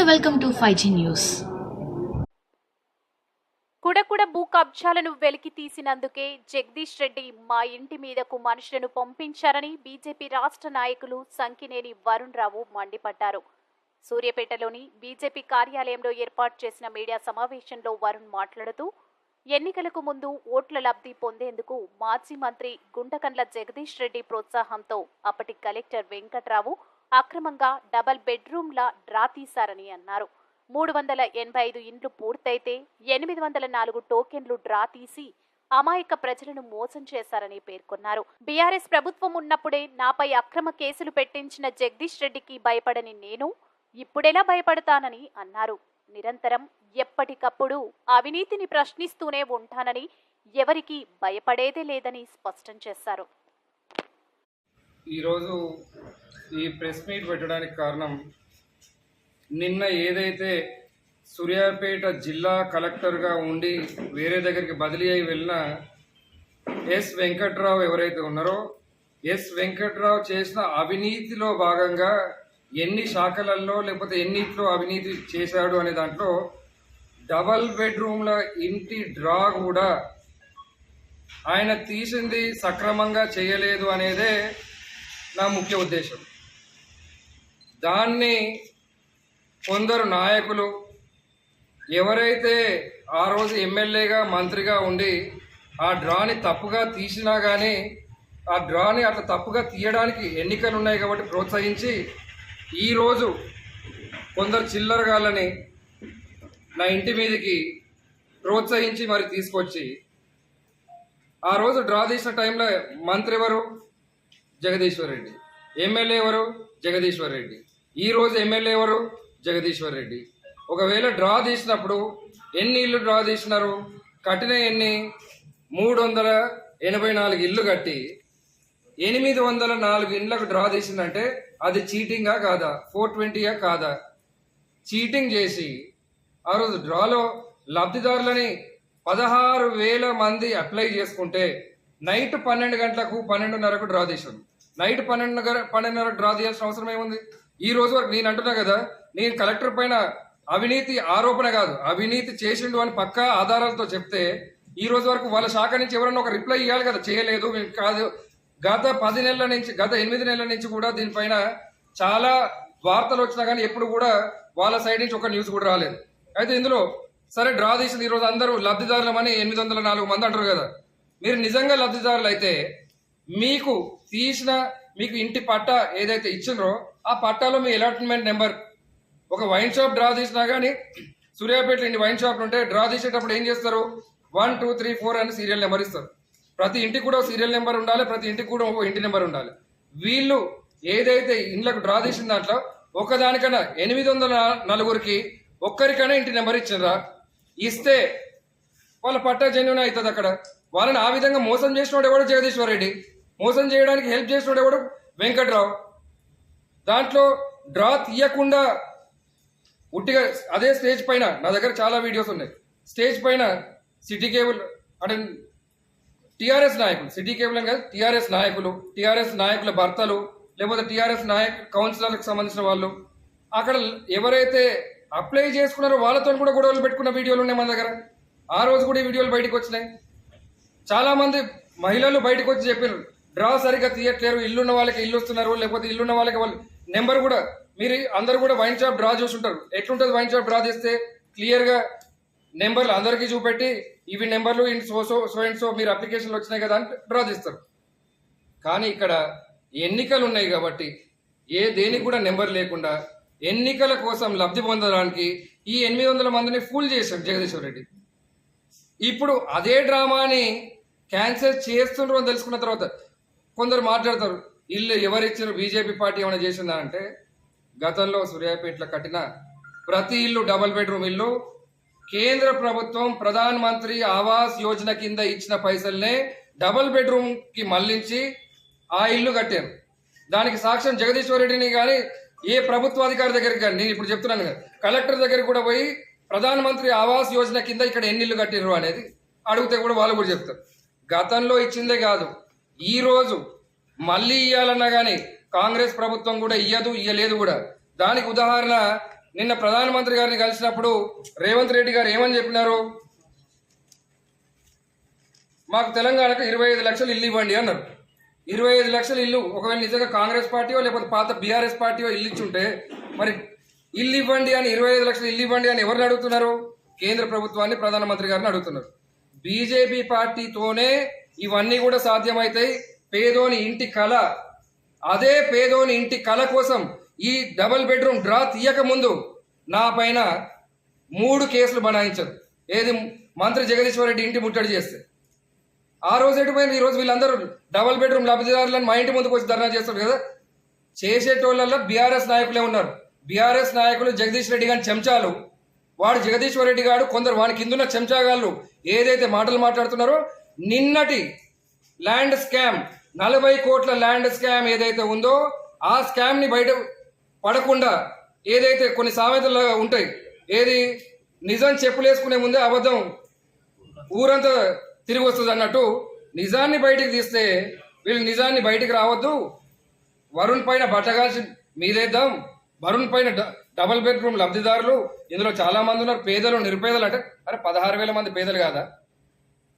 welcome to 5G News. Kudakuda భూ కబ్జాలను వెలికి తీసినందుకే జగదీష్ రెడ్డి మా ఇంటి మీదకు మనుషులను పంపించారని బీజేపీ రాష్ట్ర నాయకులు సంకినేని వరుణ్ రావు మండిపడ్డారు. సూర్యాపేటలోని బీజేపీ కార్యాలయంలో ఏర్పాటు చేసిన మీడియా సమావేశంలో వరుణ్ మాట్లాడుతూ, ఎన్నికలకు ముందు ఓట్ల లబ్ధి పొందేందుకు మాజీ మంత్రి గుంటకండ్ల జగదీష్ రెడ్డి ప్రోత్సాహంతో అప్పటి కలెక్టర్ వెంకట్రావు అక్రమంగా డబల్ బెడ్రూమ్ల డ్రా తీశారని అన్నారు. 385 ఇండ్లు పూర్తయితే 804 టోకెన్లు డ్రా తీసి అమాయక ప్రజలను మోసం చేశారని పేర్కొన్నారు. బీఆర్ఎస్ ప్రభుత్వం ఉన్నప్పుడే నాపై అక్రమ కేసులు పెట్టించిన జగదీష్ రెడ్డికి భయపడని నేను ఇప్పుడెలా భయపడతానని అన్నారు. నిరంతరం ఎప్పటికప్పుడు అవినీతిని ప్రశ్నిస్తూనే ఉంటానని, ఎవరికి భయపడేదే లేదని స్పష్టం చేశారు. ఈరోజు ఈ ప్రెస్ మీట్ పెట్టడానికి కారణం, నిన్న ఏదైతే సూర్యాపేట జిల్లా కలెక్టర్గా ఉండి వేరే దగ్గరికి బదిలీ అయి వెళ్ళిన ఎస్ వెంకట్రావు ఎవరైతే ఉన్నారో, ఎస్ వెంకట్రావు చేసిన అవినీతిలో భాగంగా ఎన్ని శాఖలలో లేకపోతే ఎన్నిట్లో అవినీతి చేశాడు అనే దాంట్లో డబల్ బెడ్రూమ్ల ఇంటి డ్రా కూడా ఆయన తీసింది సక్రమంగా చేయలేదు అనేదే నా ముఖ్య ఉద్దేశం. దాన్ని కొందరు నాయకులు ఎవరైతే ఆ రోజు ఎమ్మెల్యేగా మంత్రిగా ఉండి ఆ డ్రాని తప్పుగా తీసినా కానీ ఆ డ్రాని అట్లా తప్పుగా తీయడానికి ఎన్నికలు ఉన్నాయి కాబట్టి ప్రోత్సహించి ఈరోజు కొందరు చిల్లరగాళ్ళని నా ఇంటి మీదకి ప్రోత్సహించి మరి తీసుకొచ్చి, ఆ రోజు డ్రా తీసిన టైంలో మంత్రి ఎవరు? జగదీశ్వర్ రెడ్డి. ఎమ్మెల్యే ఎవరు? జగదీశ్వర్ రెడ్డి. ఈరోజు ఎమ్మెల్యే ఎవరు? జగదీశ్వర్ రెడ్డి. ఒకవేళ డ్రా తీసినప్పుడు ఎన్ని ఇళ్ళు డ్రా తీసినారు? కట్టిన ఎన్ని? 384 ఇళ్ళు కట్టి 804 ఇండ్లకు డ్రా తీసిందంటే అది చీటింగా కాదా? 420 కాదా? చీటింగ్ చేసి ఆ రోజు డ్రాలో లబ్ధిదారులని 16,000 మంది అప్లై చేసుకుంటే నైట్ 12 గంటలకు 12:30కు డ్రా తీసాం. నైట్ 12:30 డ్రా తీయాల్సిన అవసరం ఏముంది? ఈ రోజు వరకు నేను అంటున్నా కదా, నేను కలెక్టర్ పైన అవినీతి ఆరోపణ కాదు, అవినీతి చేసిండు అని పక్కా ఆధారాలతో చెప్తే ఈ రోజు వరకు వాళ్ళ శాఖ నుంచి ఎవరన్నా ఒక రిప్లై ఇవ్వాలి కదా, చేయలేదు కాదు. గత 10 నెలల నుంచి, గత 8 నెలల నుంచి కూడా దీనిపైన చాలా వార్తలు వచ్చినా కానీ ఎప్పుడు కూడా వాళ్ళ సైడ్ నుంచి ఒక న్యూస్ కూడా రాలేదు. అయితే ఇందులో సరే డ్రా తీసింది, ఈరోజు అందరూ లబ్ధిదారులమని 804 మంది అంటారు కదా. మీరు నిజంగా లబ్ధిదారులు అయితే మీకు ఇంటి పట్టా ఏదైతే ఇచ్చిండ్రో ఆ పట్టాలో మీ అలాట్మెంట్ నెంబర్, ఒక వైన్ షాప్ డ్రా తీసినా కానీ సూర్యాపేటలో ఇన్ని వైన్ షాప్లు ఉంటే డ్రా తీసేటప్పుడు ఏం చేస్తారు? 1, 2, 3, 4 అని సీరియల్ నెంబర్ ఇస్తారు. ప్రతి ఇంటికి కూడా సీరియల్ నెంబర్ ఉండాలి, ప్రతి ఇంటికి కూడా ఒక ఇంటి నెంబర్ ఉండాలి. వీళ్ళు ఏదైతే ఇండ్లకు డ్రా తీసిన దాంట్లో ఒకదానికన్నా 804కి ఒక్కరికైనా ఇంటి నెంబర్ ఇచ్చిండ్రా? ఇస్తే వాళ్ళ పట్టా జెన్యూన్ అవుతుంది. అక్కడ వాళ్ళని ఆ విధంగా మోసం చేసినోడు ఎవడు? జగదీశ్వర్ రెడ్డి. మోసం చేయడానికి హెల్ప్ చేసినోడు ఎవడు? వెంకట్రావు. దాంట్లో డ్రా తీయకుండా ఉట్టిగా అదే స్టేజ్ పైన, నా దగ్గర చాలా వీడియోస్ ఉన్నాయి, స్టేజ్ పైన సిటీ కేబుల్ అంటే టీఆర్ఎస్ నాయకులు, సిటీ కేబుల్ అని కాదు, టీఆర్ఎస్ నాయకుల భర్తలు, లేకపోతే టీఆర్ఎస్ కౌన్సిలర్లకు సంబంధించిన వాళ్ళు అక్కడ ఎవరైతే అప్లై చేసుకున్నారో వాళ్ళతో కూడా గొడవలు పెట్టుకున్న వీడియోలు ఉన్నాయి మన దగ్గర. ఆ రోజు కూడా ఈ వీడియోలు బయటకు వచ్చినాయి. చాలా మంది మహిళలు బయటకు వచ్చి చెప్పారు, డ్రా సరిగ్గా తీయట్లేరు, ఇల్లున్న వాళ్ళకి ఇల్లు వస్తున్నారు, లేకపోతే ఇల్లున్న వాళ్ళకి వాళ్ళు నెంబర్ కూడా. మీరు అందరు కూడా వైన్ షాప్ డ్రా చూసుంటారు. ఎట్లుంటుంది వైన్ షాప్ డ్రా తీస్తే? క్లియర్గా నెంబర్లు అందరికీ చూపెట్టి ఇవి నెంబర్లు ఇన్ సో అండ్ సో మీరు అప్లికేషన్లు వచ్చినాయి కదా అని డ్రా తీస్తారు. కానీ ఇక్కడ ఎన్నికలు ఉన్నాయి కాబట్టి దేనికి కూడా నెంబర్ లేకుండా ఎన్నికల కోసం లబ్ధి పొందడానికి ఈ 800 మందిని ఫుల్ చేశాడు జగదీశ్వర్ రెడ్డి. ఇప్పుడు అదే డ్రామాని క్యాన్సిల్ చేస్తుండ్రు అని తెలుసుకున్న తర్వాత కొందరు మాట్లాడతారు, ఇల్లు ఎవరిచ్చారు, బీజేపీ పార్టీ ఏమైనా చేసిందా అంటే, గతంలో సూర్యాపేటలో కట్టిన ప్రతి ఇల్లు డబల్ బెడ్రూమ్ ఇల్లు కేంద్ర ప్రభుత్వం ప్రధాన మంత్రి ఆవాస్ యోజన కింద ఇచ్చిన పైసల్నే డబల్ బెడ్రూమ్ కి మళ్లించి ఆ ఇల్లు కట్టారు. దానికి సాక్ష్యం జగదీశ్వర్ రెడ్డిని కానీ ఏ ప్రభుత్వాధికారి దగ్గరికి కానీ, నేను ఇప్పుడు చెప్తున్నాను కదా, కలెక్టర్ దగ్గరికి కూడా పోయి ప్రధాన మంత్రి ఆవాస్ యోజన కింద ఇక్కడ ఎన్ని ఇల్లు కట్టిర్రు అనేది అడిగితే కూడా వాళ్ళు కూడా చెప్తారు. గతంలో ఇచ్చిందే కాదు, ఈ రోజు మళ్ళీ ఇయ్యాలన్నా కానీ కాంగ్రెస్ ప్రభుత్వం కూడా ఇయ్యలేదు, ఇయ్యలేదు కూడా. దానికి ఉదాహరణ నిన్న ప్రధానమంత్రి గారిని కలిసినప్పుడు రేవంత్ రెడ్డి గారు ఏమని చెప్పినారు? మాకు తెలంగాణకు 25 లక్షలు ఇల్లు ఇవ్వండి అన్నారు. 25 లక్షల ఇల్లు ఒకవేళ నిజంగా కాంగ్రెస్ పార్టీయో లేకపోతే పాత బీఆర్ఎస్ పార్టీయో ఇల్లు ఇచ్చుంటే మరి ఇల్లు ఇవ్వండి అని 25 లక్షలు ఇల్లు ఇవ్వండి అని ఎవరిని అడుగుతున్నారు? కేంద్ర ప్రభుత్వాన్ని, ప్రధానమంత్రి గారిని అడుగుతున్నారు. బీజేపీ పార్టీతోనే ఇవన్నీ కూడా సాధ్యమవుతాయి. పేదోని ఇంటి కళ, అదే పేదోని ఇంటి కళ కోసం ఈ డబుల్ బెడ్రూమ్ డ్రా తీయక ముందు నా పైన 3 కేసులు బనాయించారు. ఏది? మంత్రి జగదీశ్వర్ రెడ్డి ఇంటి ముట్టడి చేస్తే. ఆ రోజు ఎటుపోయింది? ఈ రోజు వీళ్ళందరూ డబుల్ బెడ్రూమ్ లబ్ధిదారులను మా ఇంటి ముందుకు వచ్చి ధర్నా చేస్తారు కదా. చేసేటోళ్ళల్లో బీఆర్ఎస్ నాయకులే ఉన్నారు. బీఆర్ఎస్ నాయకులు జగదీష్ రెడ్డి గారి చెంచాలు. వాడు జగదీశ్వర్ రెడ్డి గారు, కొందరు వాడి కిందున్న చెంచాగాళ్ళు ఏదైతే మాటలు మాట్లాడుతున్నారో, నిన్నటి ల్యాండ్ స్కామ్ 40 కోట్ల ల్యాండ్ స్కామ్ ఏదైతే ఉందో ఆ స్కామ్ ని బయట పడకుండా ఏదైతే కొన్ని సామెతలు ఉంటాయి, ఏది నిజం చెప్పులేసుకునే ముందే అబద్ధం ఊరంతా తిరిగి వస్తుంది అన్నట్టు, నిజాన్ని బయటికి తీస్తే వీళ్ళు నిజాన్ని బయటికి రావద్దు, వరుణ్ పైన బట్టగాల్సి మీదేద్దాం, వరుణ్ పైన డబుల్ బెడ్రూమ్ లబ్ధిదారులు ఇందులో చాలా మంది ఉన్నారు, పేదలు నిరుపేదలు. అంటే అరే 16,000 మంది పేదలు కాదా?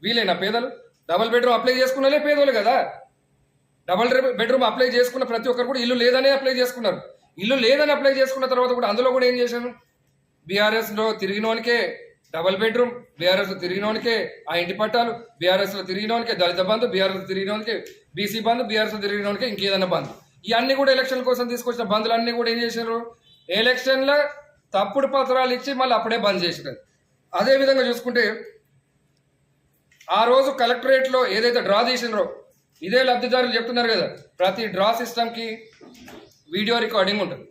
వీలేనా పేదలు? డబుల్ బెడ్రూమ్ అప్లై చేసుకున్నలే పేదోళ్ళు కదా. డబుల్ బెడ్రూమ్ అప్లై చేసుకున్న ప్రతి ఒక్కరు కూడా ఇల్లు లేదనే అప్లై చేసుకున్నారు. ఇల్లు లేదని అప్లై చేసుకున్న తర్వాత కూడా అందులో కూడా ఏం చేశాను? బీఆర్ఎస్ లో తిరిగినోనికే డబుల్ బెడ్రూమ్, బీఆర్ఎస్ లో తిరిగినోనికే ఆ ఇంటి పట్టాలు, బీఆర్ఎస్ లో తిరిగినోనికే దళిత బంధు, బీఆర్ఎస్ లో తిరిగినోనికే బీసీ బంధు, బీఆర్ఎస్ లో తిరిగినోనికే ఇంకేదన్నా బంధు. ఇవన్నీ కూడా ఎలక్షన్ కోసం తీసుకొచ్చిన బంధులు అన్ని కూడా ఏం చేశారు? ఎలక్షన్లో తప్పుడు పత్రాలు ఇచ్చి మళ్ళీ అప్పుడే బంద్ చేసినారు. అదే విధంగా చూసుకుంటే ఆ రోజు కలెక్టరేట్ లో ఏదైతే డ్రా తీసినారో, ఇదే లబ్ధిదారులు చెప్తున్నారు కదా, ప్రతి డ్రా సిస్టమ్ కి వీడియో రికార్డింగ్ ఉంటుంది.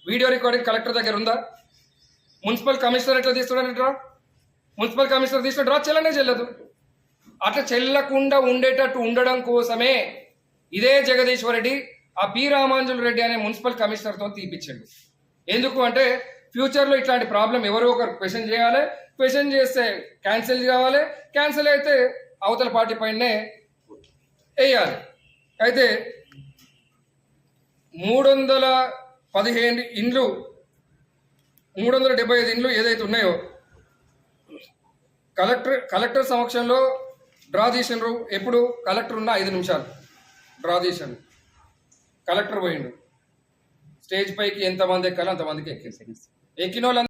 వీడియో రికార్డింగ్ కలెక్టర్ దగ్గర ఉందా? మున్సిపల్ కమిషనర్ ఎట్లా తీస్తున్నాడు డ్రా? మున్సిపల్ కమిషనర్ తీసిన డ్రా చెల్లనే చెల్లదు. అట్లా చెల్లకుండా ఉండేటట్టు ఉండడం కోసమే ఇదే జగదీశ్వర్ రెడ్డి ఆ పి రామాంజుల రెడ్డి అనే మున్సిపల్ కమిషనర్తో తీపిచ్చాడు. ఎందుకు అంటే ఫ్యూచర్లో ఇట్లాంటి ప్రాబ్లం ఎవరో ఒకరు క్వశ్చన్ చేయాలి, క్వశ్చన్ చేస్తే క్యాన్సిల్ కావాలి, క్యాన్సిల్ అయితే అవతల పార్టీ పైనే వేయాలి. అయితే 315 ఇండ్లు, 375 ఇండ్లు ఏదైతే ఉన్నాయో కలెక్టర్ సమక్షంలో డ్రా తీసినారు. ఎప్పుడు? కలెక్టర్ ఉన్న 5 నిమిషాలు డ్రా తీసాను. కలెక్టర్ పోయిండు. స్టేజ్ పైకి ఎంతమంది ఎక్కాలో అంతమందికి ఎక్కిన వాళ్ళు